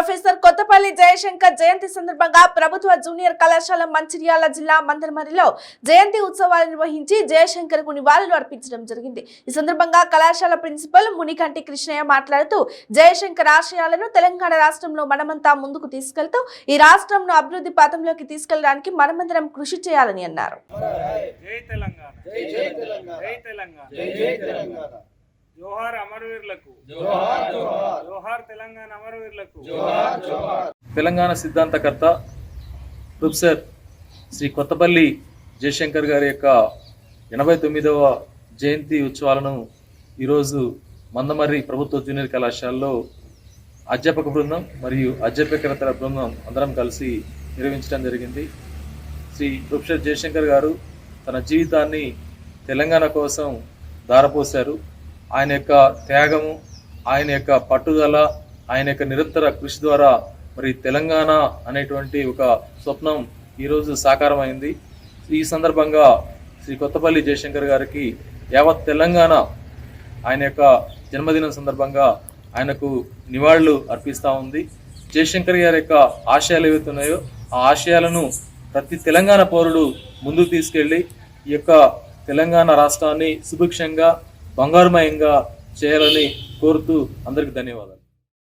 Professor Kothapalli Jayashankar జయంతి సందర్భంగా ప్రభుత్వ junior కళాశాల మంచిర్యాల జిల్లా మందమరిలో జయంతి ఉత్సవాలు నిర్వహించి జయశంకర్ కు నివాళులు అర్పించడం జరిగింది। ఈ సందర్భంగా కళాశాల ప్రిన్సిపల్ మునికంటి కృష్ణయ్య మాట్లాడుతూ జయశంకర్ ఆశయాలను తెలంగాణ రాష్ట్రంలో మనమంతా ముందుకు తీసుకెళ్తూ ఈ రాష్ట్రంను అభివృద్ధి పథంలోకి తీసుకెళ్లడానికి మనమందరం కృషి చేయాలని అన్నారు। జోహార్ అమరవీరులకు జోహార్ జోహార్ జోహార్ తెలంగాణ అమరవీరులకు జోహార్ జోహార్। తెలంగాణ సిద్ధాంతకర్త ప్రొఫెసర్ శ్రీ కొత్తపల్లి జయశంకర్ గారి యొక్క 89వ జయంతి ఉత్సవాలను ఈరోజు మందమర్రి ప్రభుత్వ జూనియర్ కళాశాలలో అధ్యాపక బృందం మరియు అధ్యాపకేతర బృందం అందరం కలిసి నిర్వహించడం జరిగింది। శ్రీ ప్రొఫెసర్ జయశంకర్ గారు తన జీవితాన్ని తెలంగాణ కోసం ధారపోశారు। ఆయన యొక్క త్యాగము, ఆయన యొక్క పట్టుదల, ఆయన యొక్క నిరంతర కృషి ద్వారా మరి తెలంగాణ అనేటువంటి ఒక స్వప్నం ఈరోజు సాకారమైంది। ఈ సందర్భంగా శ్రీ కొత్తపల్లి జయశంకర్ గారికి యావత్ తెలంగాణ ఆయన యొక్క జన్మదినం సందర్భంగా ఆయనకు నివాళులు అర్పిస్తూ ఉంది। జయశంకర్ గారి యొక్క ఆశయాలు ఏవైతే ఉన్నాయో ఆ ఆశయాలను ప్రతి తెలంగాణ పౌరుడు ముందుకు తీసుకెళ్ళి ఈ యొక్క తెలంగాణ రాష్ట్రాన్ని సుభిక్షంగా బంగారుమయంగా చేయాలని కోరుతూ అందరికీ ధన్యవాదాలు।